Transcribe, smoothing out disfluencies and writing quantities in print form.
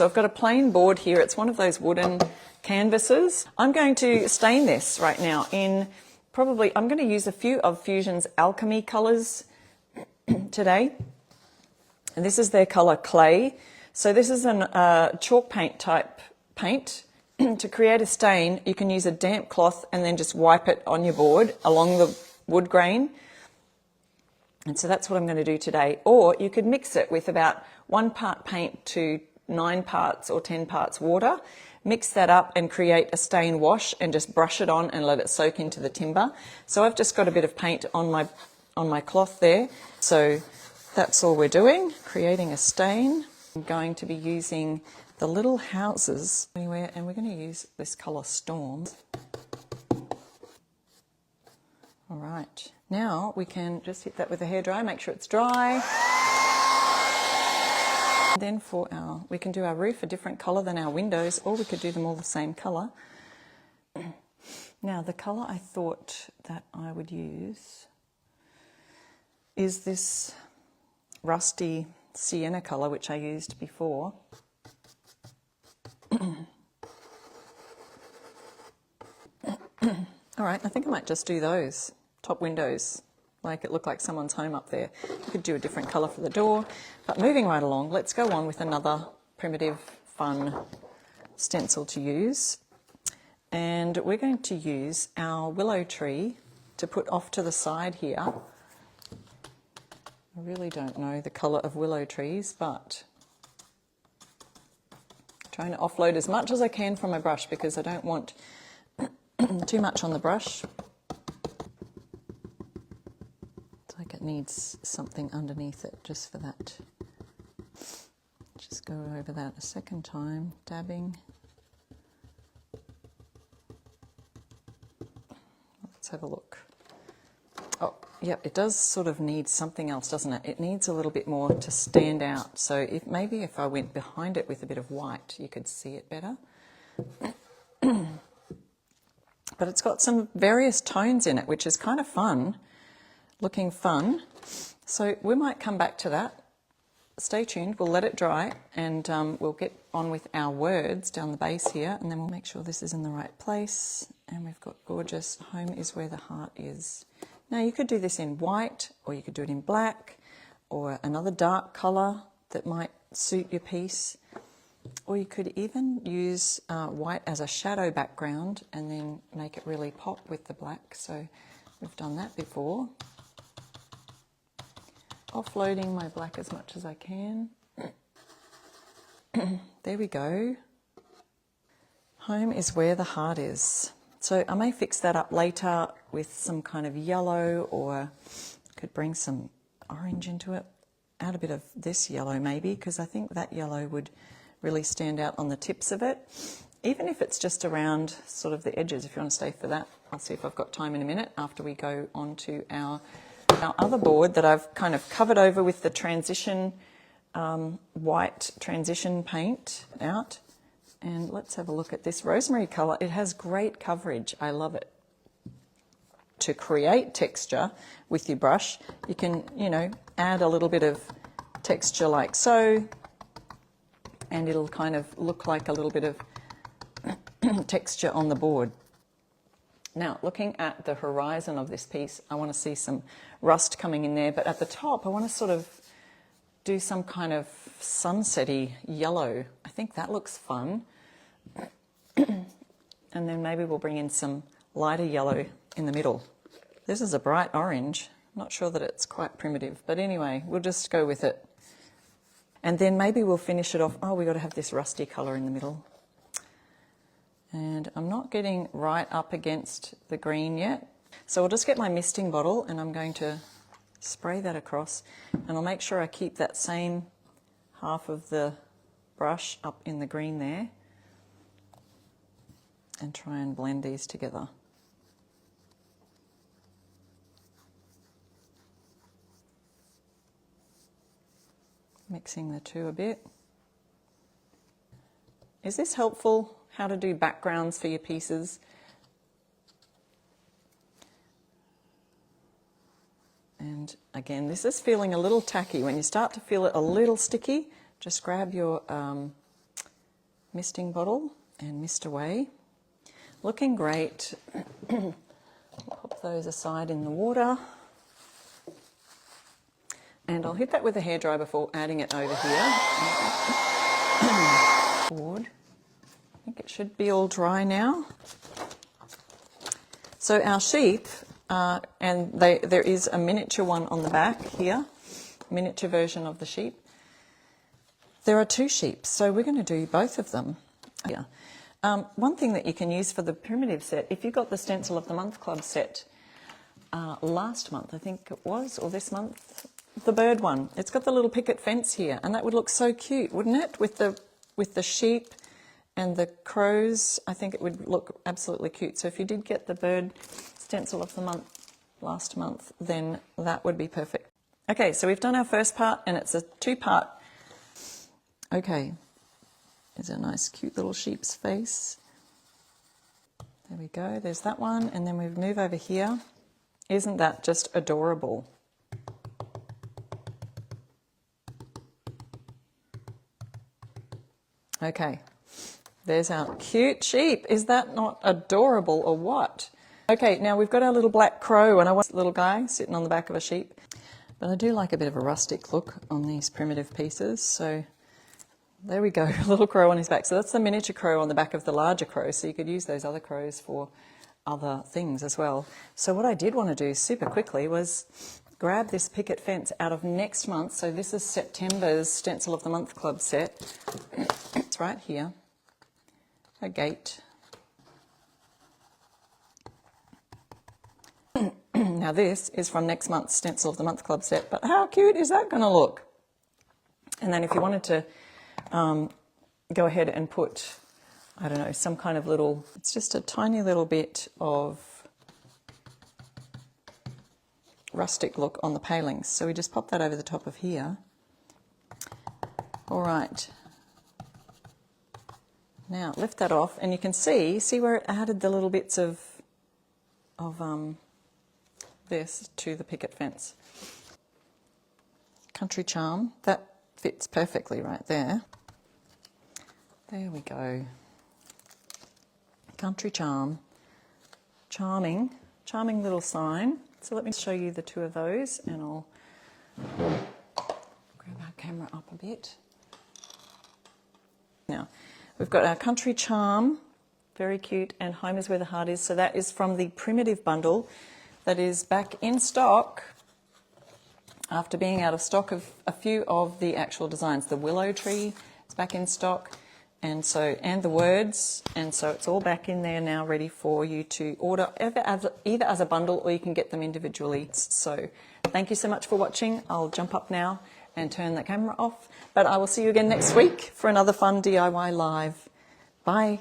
So I've got a plain board here. It's one of those wooden canvases. I'm going to stain this right now in probably, I'm going to use a few of Fusion's Alchemy colours today. And this is their colour Clay. So this is a chalk paint type paint. To create a stain, you can use a damp cloth and then just wipe it on your board along the wood grain. And so that's what I'm going to do today. Or you could mix it with about 1 part paint to 9 parts or 10 parts water. Mix that up and create a stain wash and just brush it on and let it soak into the timber. So I've just got a bit of paint on my cloth there. So that's all we're doing, creating a stain. I'm going to be using the little houses anywhere, and we're going to use this colour Storm. All right, now we can just hit that with a hairdryer, make sure it's dry. And then we can do our roof a different colour than our windows, or we could do them all the same colour. Now the colour I thought that I would use is this rusty sienna colour, which I used before. All right, I think I might just do those top windows, make it look like someone's home up there. You could do a different colour for the door. But moving right along, let's go on with another primitive, fun stencil to use. And we're going to use our willow tree to put off to the side here. I really don't know the colour of willow trees, but I'm trying to offload as much as I can from my brush because I don't want too much on the brush. It's like it needs something underneath it just for that. Just go over that a second time, dabbing. Let's have a look. Oh, yeah, it does sort of need something else, doesn't it? It needs a little bit more to stand out. So maybe if I went behind it with a bit of white, you could see it better. But it's got some various tones in it, which is kind of fun, looking fun. So we might come back to that. Stay tuned, we'll let it dry, and we'll get on with our words down the base here, and then we'll make sure this is in the right place. And we've got gorgeous, home is where the heart is. Now you could do this in white, or you could do it in black, or another dark colour that might suit your piece. Or you could even use white as a shadow background and then make it really pop with the black. So we've done that before. Offloading my black as much as I can. There we go. Home is where the heart is. So I may fix that up later with some kind of yellow, or could bring some orange into it. Add a bit of this yellow maybe, because I think that yellow would really stand out on the tips of it. Even if it's just around sort of the edges, if you want to stay for that. I'll see if I've got time in a minute after we go on to our other board that I've kind of covered over with the transition white transition paint out. And let's have a look at this rosemary colour. It has great coverage. I love it. To create texture with your brush, you can, add a little bit of texture like so, and it'll kind of look like a little bit of texture on the board. Now, looking at the horizon of this piece, I want to see some rust coming in there, but at the top, I want to sort of do some kind of sunsetty yellow. I think that looks fun. And then maybe we'll bring in some lighter yellow in the middle. This is a bright orange. I'm not sure that it's quite primitive, but anyway, we'll just go with it. And then maybe we'll finish it off. Oh, we've got to have this rusty colour in the middle. And I'm not getting right up against the green yet. So I'll just get my misting bottle and I'm going to spray that across. And I'll make sure I keep that same half of the brush up in the green there. And try and blend these together. Mixing the two a bit. Is this helpful? How to do backgrounds for your pieces? And again, this is feeling a little tacky. When you start to feel it a little sticky, just grab your misting bottle and mist away. Looking great. Pop those aside in the water. And I'll hit that with a hairdryer before adding it over here. Forward. I think it should be all dry now. So our sheep, and there is a miniature one on the back here, miniature version of the sheep. There are 2 sheep, so we're going to do both of them here. One thing that you can use for the primitive set, if you got the Stencil of the Month Club set last month, I think it was, or this month, the bird one. It's got the little picket fence here, and that would look so cute, wouldn't it? With the sheep and the crows, I think it would look absolutely cute. So if you did get the bird Stencil of the Month last month, then that would be perfect. Okay, so we've done our first part, and it's a 2-part. Okay, there's a nice cute little sheep's face. There we go, there's that one, and then we move over here. Isn't that just adorable? Okay, there's our cute sheep. Is that not adorable or what? Okay, now we've got our little black crow, and I want a little guy sitting on the back of a sheep. But I do like a bit of a rustic look on these primitive pieces, so there we go, a little crow on his back. So that's the miniature crow on the back of the larger crow, so you could use those other crows for other things as well. So what I did want to do super quickly was grab this picket fence out of next month. So this is September's Stencil of the Month Club set. It's right here, a gate. Now this is from next month's Stencil of the Month Club set, but how cute is that going to look? And then if you wanted to go ahead and put, I don't know, some kind of little, it's just a tiny little bit of rustic look on the palings. So we just pop that over the top of here. All right. Now lift that off, and you can see where it added the little bits of this to the picket fence. Country charm, that fits perfectly right there. There we go. Country charm. Charming little sign. So let me show you the 2 of those, and I'll grab our camera up a bit. Now, we've got our country charm, very cute, and home is where the heart is. So that is from the primitive bundle that is back in stock after being out of stock of a few of the actual designs. The willow tree is back in stock, and the words, and so it's all back in there now, ready for you to order either as a bundle, or you can get them individually. So thank you so much for watching. I'll jump up now and turn the camera off, but I will see you again next week for another fun DIY live. Bye.